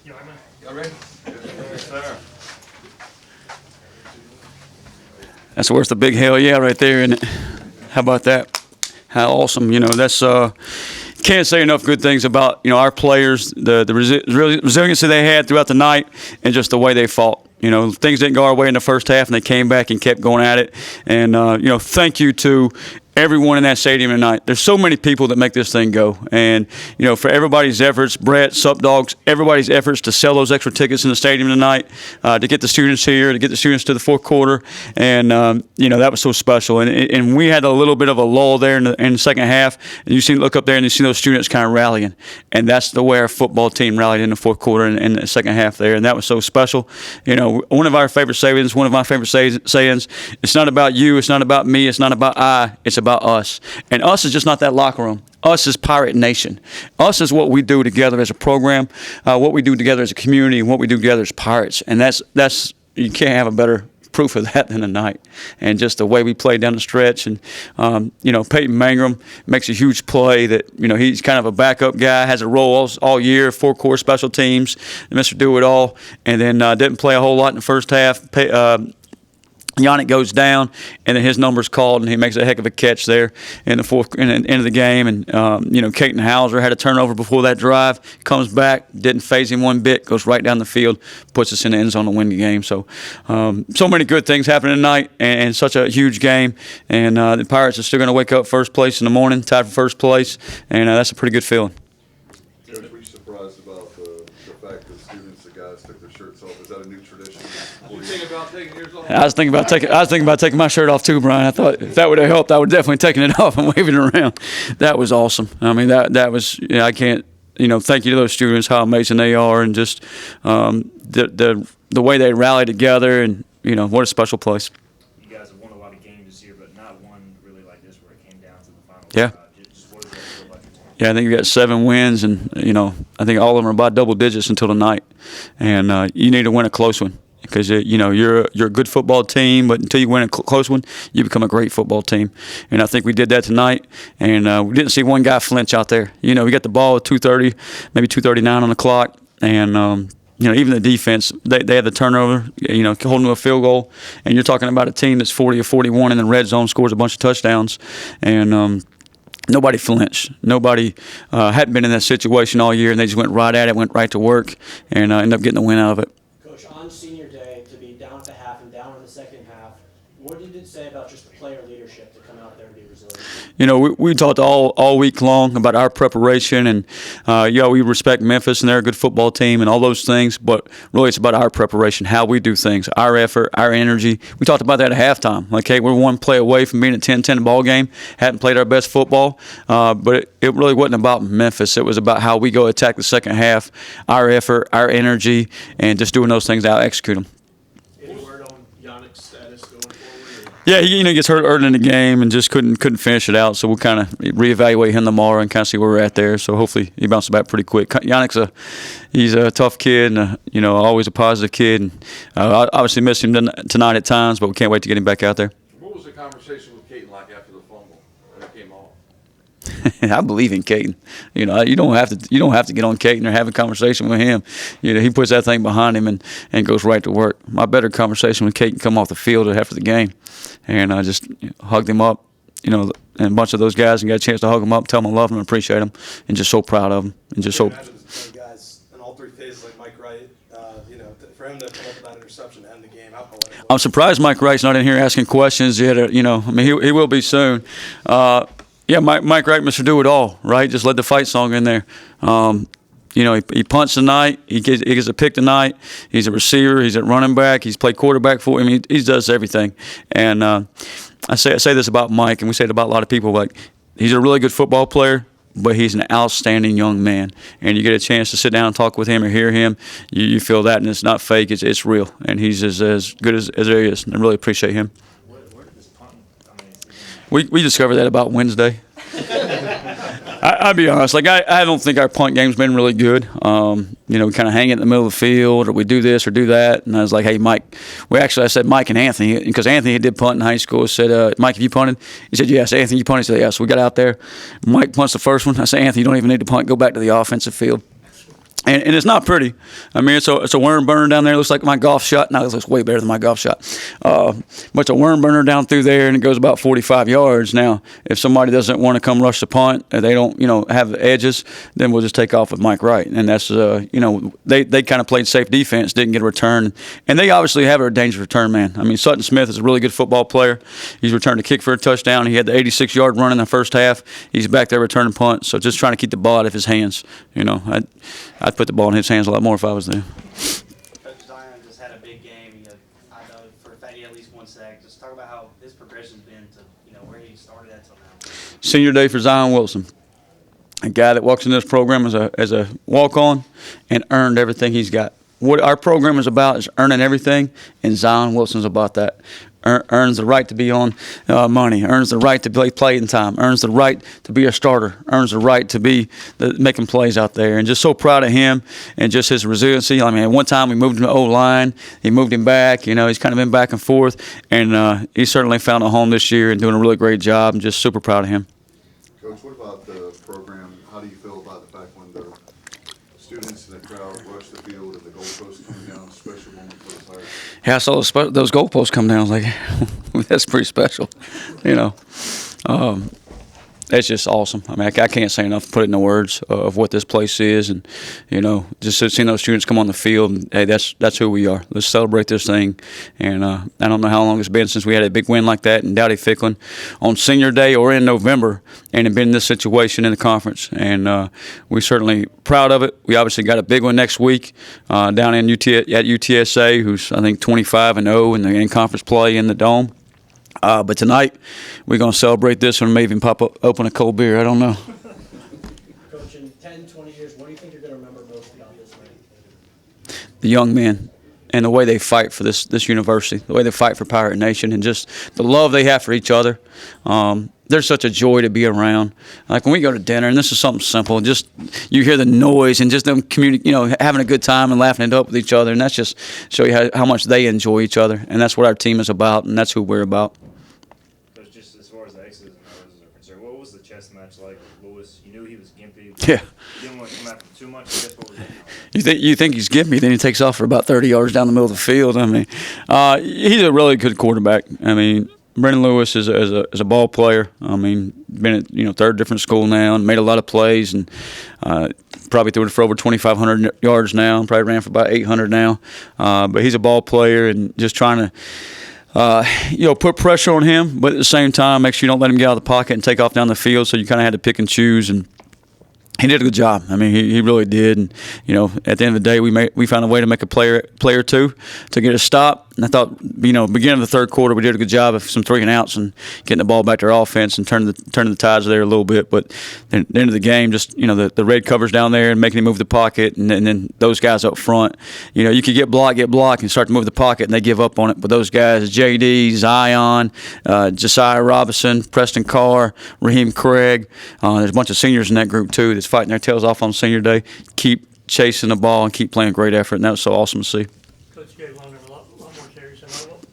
Y'all ready? Yes, sir. That's worth a big hell yeah right there, isn't it? How about that? How awesome. That's can't say enough good things about, our players, the resiliency they had throughout the night and just the way they fought. Things didn't go our way in the first half, and they came back and kept going at it. And, thank you to everyone in that stadium tonight. There's so many people that make this thing go. And, for everybody's efforts, Brett, Sup Dogs, everybody's efforts to sell those extra tickets in the stadium tonight, to get the students here, to get the students to the fourth quarter. And, that was so special. And we had a little bit of a lull there in the second half. And you look up there and you see those students kind of rallying. And that's the way our football team rallied in the fourth quarter and in the second half there. And that was so special. One of our favorite sayings, one of my favorite sayings, it's not about you, it's not about me, it's not about I, it's about us. And us is just not that locker room. Us is Pirate Nation. Us is what we do together as a program, what we do together as a community, and what we do together as Pirates. And that's you can't have a better proof of that than tonight. And just the way we played down the stretch. And, Payton Mangrum makes a huge play that, he's kind of a backup guy, has a role all year, 4 core special teams, Mr. Do-It-All, and then didn't play a whole lot in the first half. Yannick goes down, and then his number's called, and he makes a heck of a catch there in the end of the game. And Katin Hauser had a turnover before that drive, comes back, didn't phase him one bit, goes right down the field, puts us in the end zone to win the game. So, so many good things happening tonight, and such a huge game. And the Pirates are still going to wake up first place in the morning, tied for first place, and that's a pretty good feeling. Coach, were you surprised about the fact that students, the guys, took their shirts off? Is that a new tradition? You think about taking yours off? I was thinking about taking my shirt off too, Brian. I thought if that would have helped, I would definitely taken it off and waving it around. That was awesome. I mean, that was. I can't. Thank you to those students, how amazing they are, and just the way they rally together, and what a special place. You guys have won a lot of games this year, but not one really like this where it came down to the final. Yeah. Just what does that feel like? Yeah, I think we got 7 wins, and I think all of them are about double digits until tonight, and you need to win a close one. Because you're a good football team, but until you win a close one, you become a great football team. And I think we did that tonight. And we didn't see one guy flinch out there. We got the ball at 2:30, maybe 2:39 on the clock, and even the defense, they had the turnover, holding to a field goal. And you're talking about a team that's 40 or 41 in the red zone, scores a bunch of touchdowns, and nobody flinched. Nobody hadn't been in that situation all year, and they just went right at it, went right to work, and ended up getting the win out of it. Coach, on senior day, to be down at the half and down in the second half, what did it say about just the player leadership to come out there and be resilient? We talked all week long about our preparation, and we respect Memphis, and they're a good football team and all those things, but really it's about our preparation, how we do things, our effort, our energy. We talked about that at halftime. Like, hey, we're one play away from being a 10-10 ball game, hadn't played our best football, but it really wasn't about Memphis. It was about how we go attack the second half, our effort, our energy, and just doing those things out, execute them. Any word on Yannick's status going forward? Yeah, he gets hurt early in the game and just couldn't finish it out. So we'll kind of reevaluate him tomorrow and kind of see where we're at there. So hopefully he bounces back pretty quick. Yannick's he's a tough kid and always a positive kid. And I obviously missed him tonight at times, but we can't wait to get him back out there. What was the conversation with Katin like after the fumble when it came off? I believe in Katin. You don't have to get on Katin or have a conversation with him. He puts that thing behind him and goes right to work. My better conversation with Katin come off the field after the game, and I just hugged him up. And a bunch of those guys, and got a chance to hug him up, tell them I love him, and appreciate him, and just so proud of him, and just so. Guys in all 3 phases like Mike Wright, for him to come up with that interception and end the game. I'm surprised Mike Wright's not in here asking questions yet. He will be soon. Yeah, Mike Wright, Mr. Do-It-All, right? Just led the fight song in there. He punts tonight. He gets a pick tonight. He's a receiver. He's a running back. He's played quarterback for him. He does everything. And I say this about Mike, and we say it about a lot of people. Like, he's a really good football player, but he's an outstanding young man. And you get a chance to sit down and talk with him or hear him, you feel that, and it's not fake. It's real. And he's as good as there is. And I really appreciate him. Where did this punt come in? We discovered that about Wednesday. I'll be honest. Like, I don't think our punt game's been really good. We kind of hang it in the middle of the field, or we do this or do that. And I was like, hey, Mike. I said Mike and Anthony, because Anthony did punt in high school. I said, Mike, have you punted? He said, yes. Anthony, you punted? He said, yes. So we got out there. Mike punts the first one. I said, Anthony, you don't even need to punt. Go back to the offensive field. And it's not pretty. I mean, it's a worm burner down there. It looks like my golf shot. Now it looks way better than my golf shot. But it's a worm burner down through there, and it goes about 45 yards. Now, if somebody doesn't want to come rush the punt, and they don't, have the edges, then we'll just take off with Mike Wright. And that's, they kind of played safe defense, didn't get a return. And they obviously have a dangerous return man. I mean, Sutton Smith is a really good football player. He's returned a kick for a touchdown. He had the 86-yard run in the first half. He's back there returning punts. So just trying to keep the ball out of his hands. I'd put the ball in his hands a lot more if I was there. Coach Zion just had a big game. I know for a fact he had at least one sack. Just talk about how his progression's been to where he started at till now. Senior day for Zion Wilson, a guy that walks in this program as a walk-on and earned everything he's got. What our program is about is earning everything, and Zion Wilson's about that. Earns the right to be on money, earns the right to play playing time, earns the right to be a starter, earns the right to be making plays out there. And just so proud of him and just his resiliency. I mean, at one time we moved him to O-line. He moved him back. He's kind of been back and forth. And he certainly found a home this year and doing a really great job. I'm just super proud of him. Coach, what about the program? How do you feel about the fact when the students in the crowd rush the field and the goalposts come down, special moment for the Pirates? Yeah, I saw those goalposts come down. I was like, that's pretty special, That's just awesome. I mean, I can't say enough to put it into words of what this place is, and just seeing those students come on the field. And, hey, that's who we are. Let's celebrate this thing. And I don't know how long it's been since we had a big win like that in Dowdy-Ficklin on Senior Day or in November, and have been in this situation in the conference. And we're certainly proud of it. We obviously got a big one next week down in at UTSA, who's I think 25-0 in conference play in the Dome. But tonight, we're going to celebrate this one and maybe even open a cold beer. I don't know. Coach, in 10, 20 years, what do you think you're going to remember most about this league? The young men and the way they fight for this university, the way they fight for Pirate Nation, and just the love they have for each other. They're such a joy to be around. Like when we go to dinner, and this is something simple, just you hear the noise and just them having a good time and laughing it up with each other, and that's just show you how much they enjoy each other, and that's what our team is about, and that's who we're about. Coach, just as far as the X's and O's are concerned, what was the chess match like with Lewis? You knew he was gimpy. Yeah. You didn't want to come after him too much. I guess what was that? You think he's gimpy, then he takes off for about 30 yards down the middle of the field. I mean, he's a really good quarterback. I mean, Brendan Lewis is a ball player. I mean, been at third different school now and made a lot of plays, and probably threw it for over 2,500 yards now. Probably ran for about 800 now. But he's a ball player, and just trying to put pressure on him, but at the same time make sure you don't let him get out of the pocket and take off down the field. So you kind of had to pick and choose, and he did a good job. I mean, he really did. And at the end of the day, we found a way to make a play or two to get a stop. And I thought, beginning of the third quarter, we did a good job of some 3-and-outs and getting the ball back to our offense and turning the tides there a little bit. But at the end of the game, just the red covers down there and making him move the pocket, and then those guys up front, you could get block, and start to move the pocket, and they give up on it. But those guys, JD, Zion, Josiah Robinson, Preston Carr, Raheem Craig, there's a bunch of seniors in that group too that's fighting their tails off on Senior Day, keep chasing the ball and keep playing great effort, and that was so awesome to see. Coach gave Longer a lot more carries.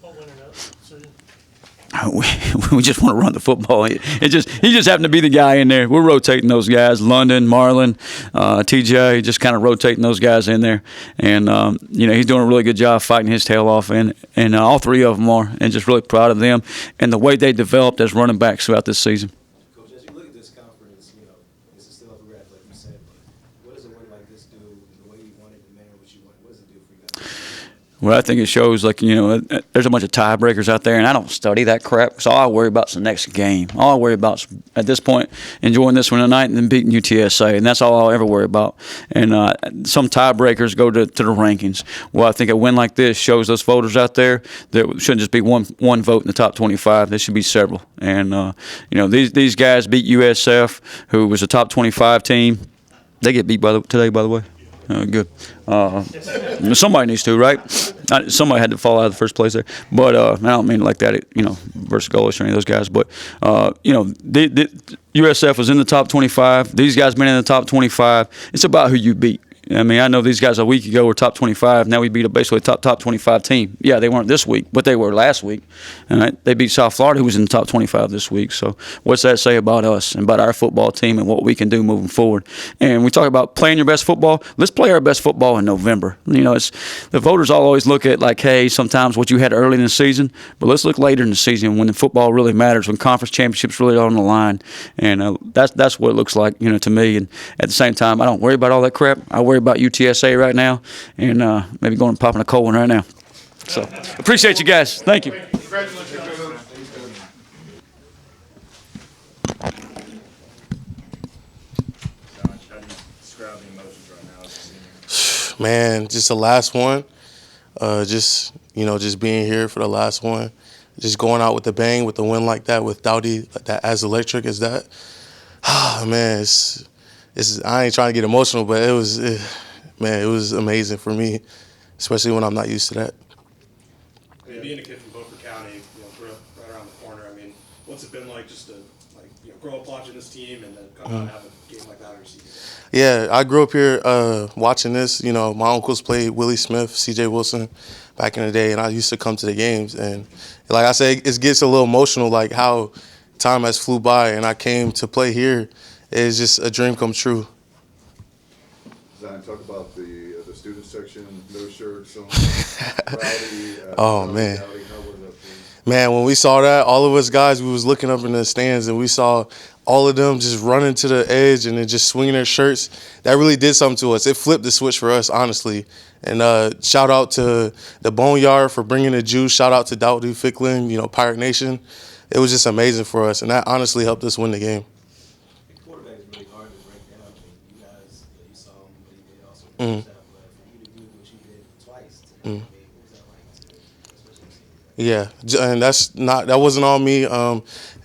What winner that season? We just want to run the football. He just happened to be the guy in there. We're rotating those guys, London, Marlon, TJ, just kind of rotating those guys in there. And, he's doing a really good job fighting his tail off, and all three of them are, and just really proud of them and the way they developed as running backs throughout this season. Coach, as you look at this conference, this is still up for grabs, like you said, but what does a win like this do, the way you wanted to manage what you want? What does it do for you guys? Well, I think it shows, there's a bunch of tiebreakers out there, and I don't study that crap, so all I worry about is the next game. All I worry about is, at this point, enjoying this one tonight and then beating UTSA, and that's all I'll ever worry about. And some tiebreakers go to the rankings. Well, I think a win like this shows those voters out there that it shouldn't just be one vote in the top 25. There should be several. And, these guys beat USF, who was a top 25 team. They get beat today, by the way. Good. Somebody needs to, right? Somebody had to fall out of the first place there. But I don't mean it like that, versus Golish or any of those guys. But, the USF was in the top 25. These guys been in the top 25. It's about who you beat. I mean, I know these guys a week ago were top 25. Now we beat basically a top 25 team. Yeah, they weren't this week, but they were last week. All right? They beat South Florida, who was in the top 25 this week. So what's that say about us and about our football team and what we can do moving forward? And we talk about playing your best football. Let's play our best football in November. You know, it's the voters all always look at like, hey, sometimes what you had early in the season, but let's look later in the season when the football really matters, when conference championships really are on the line. And that's what it looks like, you know, to me. And at the same time, I don't worry about all that crap. I worry about UTSA right now, and maybe going and popping a cold one right now. So appreciate you guys. Thank you. Congratulations, Coach. How do you describe the emotions right now as a senior? Man, just the last one. Just being here for the last one. Just going out with a bang, with a win like that, with Dowdy that as electric as that. Man, I ain't trying to get emotional, but it was amazing for me, especially when I'm not used to that. I mean, being a kid from Beaufort County, grew up right around the corner. I mean, what's it been like just to grow up watching this team and then come out and have a game like that on your season? Yeah, I grew up here watching this. You know, my uncles played Willie Smith, C.J. Wilson back in the day, and I used to come to the games. And like I said, it gets a little emotional, like how time has flew by, and I came to play here. It's just a dream come true. Zion, talk about the student section, no shirts on, rowdy. Oh, man. Rowdy. How was that for you? Man, when we saw that, all of us guys, we was looking up in the stands, and we saw all of them just running to the edge and then just swinging their shirts. That really did something to us. It flipped the switch for us, honestly. And shout out to the Boneyard for bringing the juice. Shout out to Dowdy Ficklin, Pirate Nation. It was just amazing for us, and that honestly helped us win the game. Quarterback is really hard to break down. I mean, you guys, you saw him, but he did also Mhm. touchdown. But for you to do what you did twice, I mean, what was that like, especially Yeah, and that wasn't all me.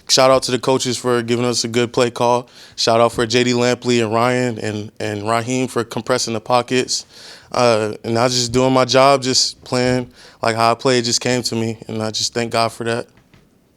Shout out to the coaches for giving us a good play call. Shout out for J.D. Lampley and Ryan and Raheem for compressing the pockets. And I was just doing my job, just playing like how I played. It just came to me, and I just thank God for that.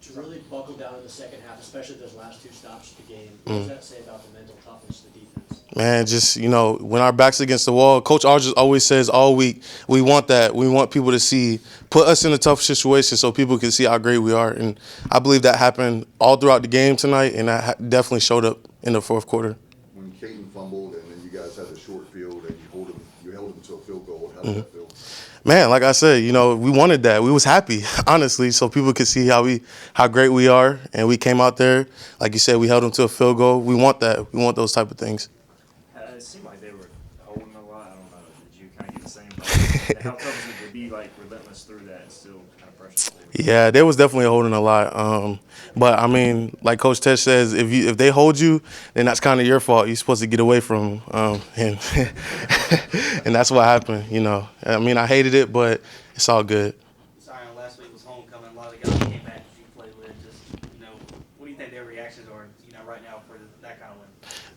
To really buckle down in the second half, especially those last two stops of the game, what does that say about the mental toughness of the defense? Man, just, when our back's against the wall, Coach R just always says all week, we want that. We want people to put us in a tough situation so people can see how great we are. And I believe that happened all throughout the game tonight, and that definitely showed up in the fourth quarter. When Katin fumbled and then you guys had the short field and you held him to a field goal, how did that feel? Man, like I said, we wanted that. We was happy, honestly, so people could see how great we are. And we came out there, like you said, we held them to a field goal. We want that. We want those type of things. It seemed like they were holding a lot. I don't know. Did you kind of get the same thought? How tough is it to be relentless through that and still kind of pressure? Yeah, they was definitely holding a lot. But I mean, like Coach Tesh says, if they hold you, then that's kind of your fault. You're supposed to get away from them, and and that's what happened. I mean, I hated it, but it's all good. Sorry, last week was homecoming. A lot of guys came back that you played with. What do you think their reactions are, right now for that kind of win?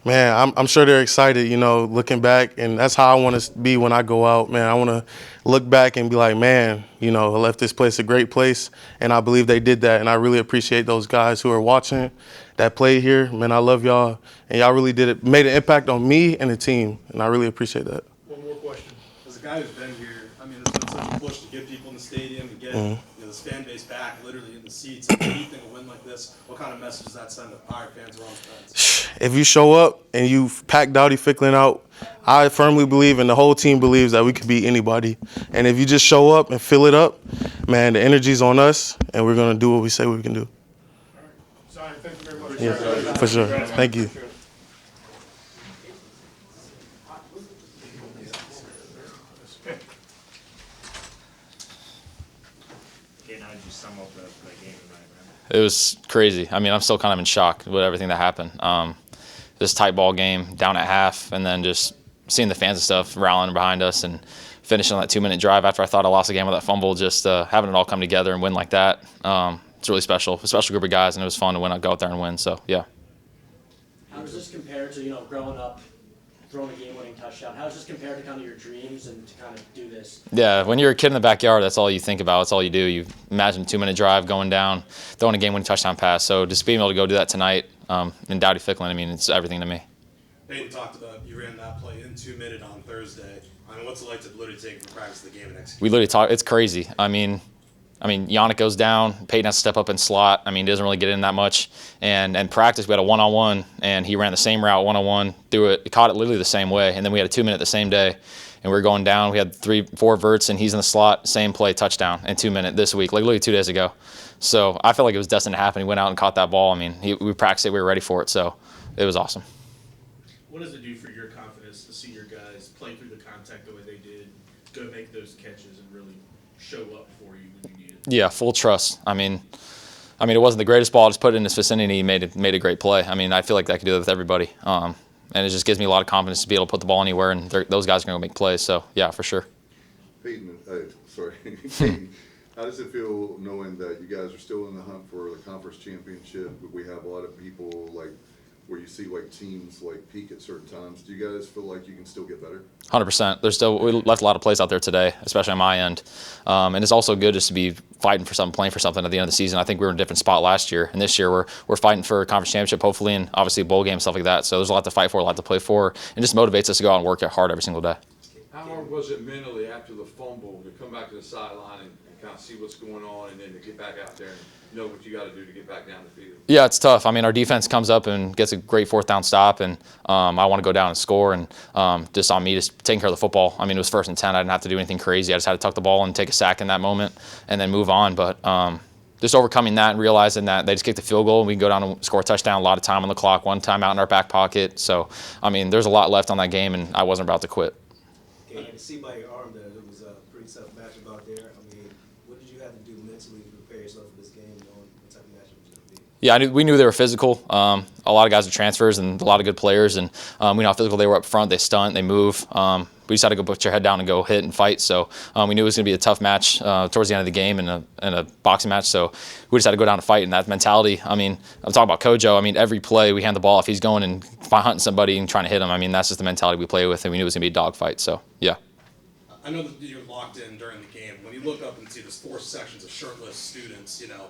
Man, I'm sure they're excited, looking back, and that's how I want to be when I go out, man. I want to look back and be like, man, I left this place a great place, and I believe they did that, and I really appreciate those guys who are watching that played here. Man, I love y'all, and y'all really made an impact on me and the team, and I really appreciate that. One more question. As a guy who's been here, I mean, there's been such a push to get people in the stadium and get this fan base back, literally in the seats. When you think a win like this, what kind of message does that send to Pirate fans around the fence? If you show up and you pack Dowdy Ficklin out, I firmly believe, and the whole team believes, that we could beat anybody. And if you just show up and fill it up, man, the energy's on us, and we're going to do what we say we can do. Zion, thank you very much. Yeah, for sure. Thank you. How did you sum up that game tonight, man? It was crazy. I mean, I'm still kind of in shock with everything that happened. This tight ball game, down at half, and then just seeing the fans and stuff rallying behind us and finishing on that 2-minute drive after I thought I lost the game with that fumble, just having it all come together and win like that. It's really special. A special group of guys, and it was fun to go out there and win. So, yeah. How does this compare to, growing up, throwing a game-winning touchdown? How does this compare to kind of your dreams and to kind of do this? Yeah, when you're a kid in the backyard, that's all you think about. That's all you do. You imagine a 2-minute drive going down, throwing a game-winning touchdown pass. So just being able to go do that tonight in Dowdy Ficklin, I mean, it's everything to me. Payton talked about you ran that play in 2 minutes on Thursday. I mean, what's it like to literally take from practice to the game and execute? We literally talk. It's crazy. I mean, Yannick goes down. Payton has to step up in slot. I mean, he doesn't really get in that much. And practice, we had a one-on-one, and he ran the same route one-on-one, threw it. He caught it literally the same way. And then we had a 2 minute the same day, and we were going down. We had 3-4 verts, and he's in the slot, same play, touchdown in 2 minutes this week, like literally 2 days ago. So I felt like it was destined to happen. He went out and caught that ball. I mean, we practiced it. We were ready for it. So it was awesome. What does it do for your confidence to see your guys play through the contact the way they did, go make those catches, and really show up for you when you need it? Yeah, full trust. I mean, it wasn't the greatest ball. Just put it in his vicinity. He made a great play. I mean, I feel like I could do that with everybody. And it just gives me a lot of confidence to be able to put the ball anywhere, and those guys are going to make plays. So, yeah, for sure. Payton, Payton, how does it feel knowing that you guys are still in the hunt for the conference championship? We have a lot of people like where you see like teams like peak at certain times. Do you guys feel like you can still get better? 100%. We left a lot of plays out there today, especially on my end. And it's also good just to be fighting for something, playing for something at the end of the season. I think we were in a different spot last year, and this year we're fighting for a conference championship, hopefully, and obviously a bowl game, stuff like that. So there's a lot to fight for, a lot to play for, and just motivates us to go out and work hard every single day. How hard was it mentally after the fumble to come back to the sideline and kind of see what's going on, and then to get back out there and know what you got to do to get back down the field? Yeah, it's tough. I mean, our defense comes up and gets a great 4th down stop, and I want to go down and score, and just on me just taking care of the football. I mean, it was 1st and 10. I didn't have to do anything crazy. I just had to tuck the ball and take a sack in that moment and then move on. But just overcoming that and realizing that they just kicked the field goal and we can go down and score a touchdown, a lot of time on the clock, 1 time out in our back pocket. So, I mean, there's a lot left on that game, and I wasn't about to quit. Okay, I can see by your arm that it was a pretty tough matchup out there. I mean, what did you have to do mentally to prepare yourself for this game, knowing what type of matchup it was going to be? Yeah, we knew they were physical. A lot of guys are transfers and a lot of good players, and we know how physical they were up front. They stunt, they move. We just had to go put your head down and go hit and fight. So we knew it was going to be a tough match towards the end of the game and a boxing match. So we just had to go down and fight. And that mentality, I mean, I'm talking about Kojo. I mean, every play we hand the ball, if he's going and hunting somebody and trying to hit him, I mean, that's just the mentality we play with, and we knew it was going to be a dogfight. So, yeah. I know that you're locked in during the game. When you look up and see there's 4 sections of shirtless students, you know,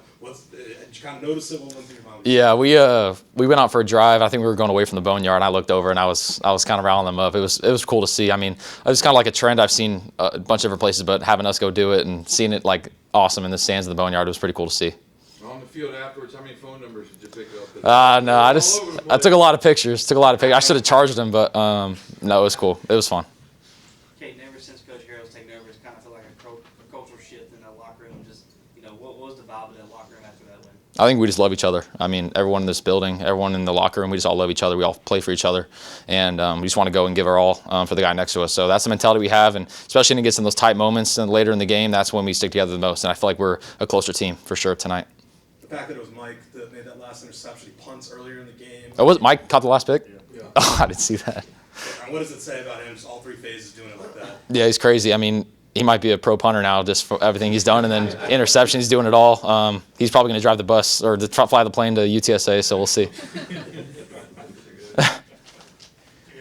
did you kind of notice it? What went through your mind? Yeah, we went out for a drive. I think we were going away from the boneyard, and I looked over and I was kind of riling them up. It was cool to see. I mean, it was kind of like a trend I've seen a bunch of different places, but having us go do it and seeing it like awesome in the stands of the boneyard was pretty cool to see. On the field afterwards, how many phone numbers did you pick up? No, I took a lot of pictures. I should have charged them, but no, it was cool. It was fun. Katin, ever since Coach Harrell's taken over, it's kind of felt like a cultural shift in that locker room. Just, what was the vibe of that locker room after that win? I think we just love each other. I mean, everyone in this building, everyone in the locker room, we just all love each other. We all play for each other, and we just want to go and give our all for the guy next to us. So that's the mentality we have, and especially when it gets in those tight moments and later in the game, that's when we stick together the most. And I feel like we're a closer team for sure tonight. The fact that it was Mike that made that last interception, he punts earlier in the game. Oh, was Mike caught the last pick? Yeah. Oh, I didn't see that. And what does it say about him, just all 3 phases doing it like that? Yeah, he's crazy. I mean, he might be a pro punter now just for everything he's done, and then interception, he's doing it all. He's probably going to drive the bus or fly the plane to UTSA, so we'll see. Any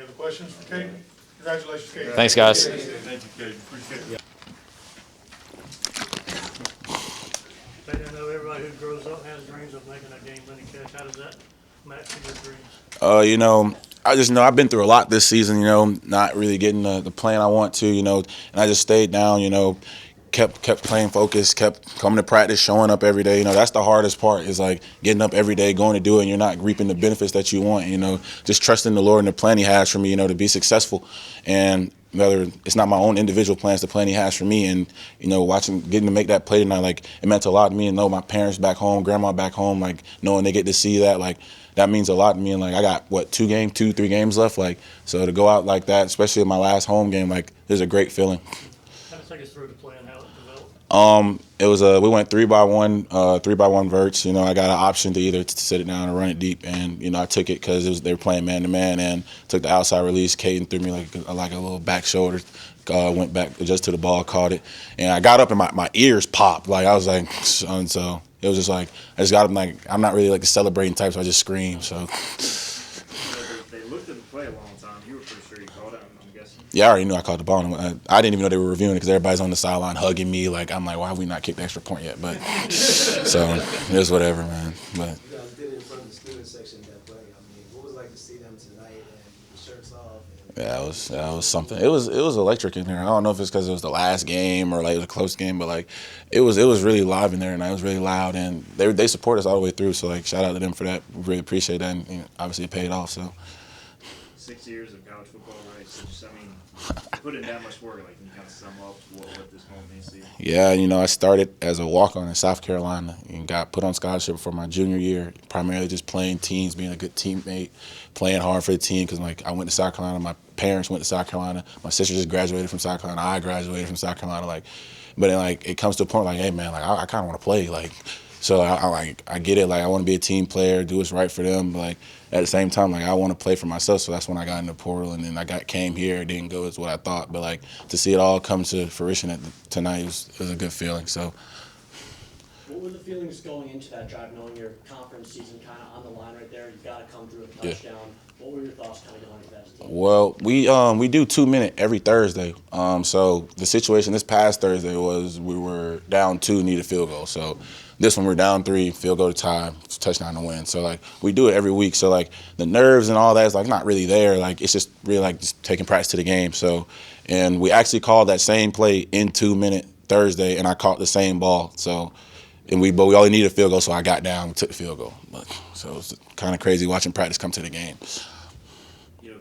other questions for Katin? Congratulations, Katin. Thanks, guys. Thank you, Katin. Appreciate it. I know everybody who grows up has dreams of making a game-winning catch. How does that match to your dreams? I just know I've been through a lot this season, not really getting the playing I want to, and I just stayed down, kept playing focused, kept coming to practice, showing up every day. That's the hardest part is like getting up every day, going to do it, and you're not reaping the benefits that you want, just trusting the Lord and the plan He has for me, to be successful. And whether it's not my own individual plans, the plan He has for me, and getting to make that play tonight, like it meant a lot to me, and know my parents back home, grandma back home, like knowing they get to see that, like that means a lot to me. And like I got 3 games left, like so to go out like that, especially in my last home game, like is a great feeling. Kind of take us through the plan, how it developed. It was we went 3x1 verts. I got an option to either sit it down or run it deep, and I took it because they were playing man to man, and took the outside release. Katin threw me like a little back shoulder, went back just to the ball, caught it, and I got up and my ears popped. Like I was like, and so it was just like I just got up like I'm not really like the celebrating type, so I just screamed. So They looked at the play a long time. You were pretty sure you caught it, I'm guessing. yeah, I already knew I caught the ball. I didn't even know they were reviewing it because everybody's on the sideline hugging me. Like I'm like, why have we not kicked the extra point yet? But so it was whatever, man. But You guys did it in front of the student section that play. I mean, what was it like to see them tonight and shirts off. Yeah, that was something. It was electric in there. I don't know if it's because it was the last game or like it was a close game, but like it was really live in there, and it was really loud, and they support us all the way through. So like shout out to them for that. We really appreciate that, and obviously it paid off. So 6 years of college football, right? So just, I mean, put in that much work. Like, can you kind of sum up what this moment means to you? yeah, I started as a walk-on in South Carolina and got put on scholarship for my junior year, primarily just playing teams, being a good teammate, playing hard for the team because like I went to South Carolina, my parents went to South Carolina, my sister just graduated from South Carolina, I graduated from South Carolina, like, but then like it comes to a point like, hey man, like I kind of want to play, like, so I get it, like I want to be a team player, do what's right for them, but like at the same time, like I want to play for myself, so that's when I got in the portal, and then came here, it didn't go as what I thought, but like to see it all come to fruition tonight was a good feeling. So. What were the feelings going into that drive, knowing your conference season kind of on the line right there? You've got to come through a touchdown. Yeah. What were your thoughts kind of going into that team? Well, we do 2 minute every Thursday. So the situation this past Thursday was we were down 2, need a field goal. So this one we're down 3, field goal to tie, touchdown to win. So like we do it every week. So like the nerves and all that is like not really there. Like it's just really like just taking practice to the game. So and we actually called that same play in 2 minute Thursday, and I caught the same ball. So. But we only needed a field goal, so I got down and took the field goal. So it was kind of crazy watching practice come to the game. You know,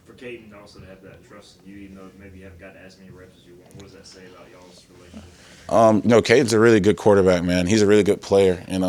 for Katin also to have that trust in you, even though maybe you haven't gotten as many reps as you want, what does that say about y'all's relationship? Katin's a really good quarterback, man. He's a really good player, and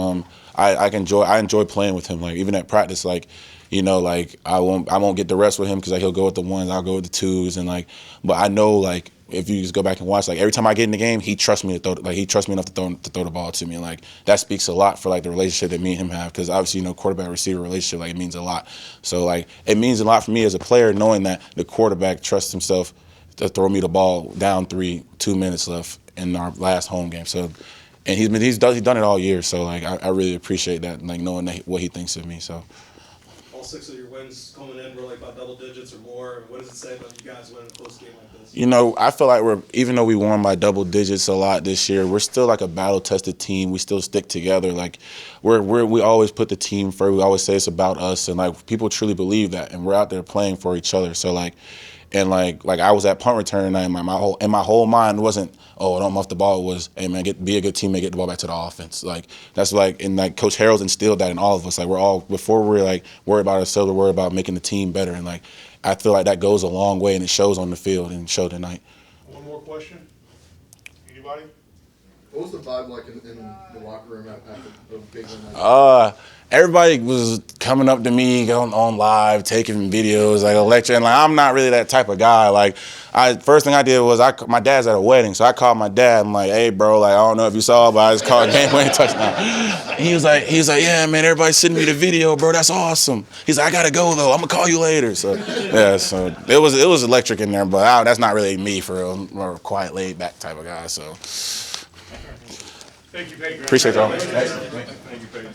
I enjoy playing with him. Like even at practice, like like I won't get the reps with him because like he'll go with the 1s, I'll go with the 2s, and like, but I know like. If you just go back and watch, like every time I get in the game, he trusts me to throw. Like he trusts me enough to throw the ball to me, and like that speaks a lot for like the relationship that me and him have. Because obviously, quarterback receiver relationship, like it means a lot. So like it means a lot for me as a player knowing that the quarterback trusts himself to throw me the ball down 3, 2 minutes left in our last home game. So, and he's done it all year. So like I really appreciate that, like knowing what he thinks of me. So. All 6 of your wins coming in were like about double digits or more. What does it say about you guys winning a close game like this? I feel like even though we won by double digits a lot this year, we're still like a battle-tested team. We still stick together. Like we always put the team first. We always say it's about us, and like people truly believe that, and we're out there playing for each other. So like. And like I was at punt return tonight, and my whole mind wasn't, oh, don't muff the ball. It was, hey man, be a good teammate, get the ball back to the offense. Like that's like, and like Coach Harrell's instilled that in all of us. Like before we're like worried about ourselves, we're worried about making the team better. And like I feel like that goes a long way, and it shows on the field and showed tonight. One more question. Anybody? What was the vibe like in the locker room after the big win? Everybody was coming up to me on live, taking videos, like a lecture, and like I'm not really that type of guy. Like, first thing I did was my dad's at a wedding, so I called my dad. I'm like, hey, bro, like I don't know if you saw, but I just called game-winning touchdown. And he was like, yeah, man, everybody's sending me the video, bro. That's awesome. He's like, I gotta go though. I'm gonna call you later. So yeah, so it was electric in there, but that's not really me for real. I'm more quiet, laid back type of guy. So Thank you, Payton. appreciate y'all. Thank you, Payton.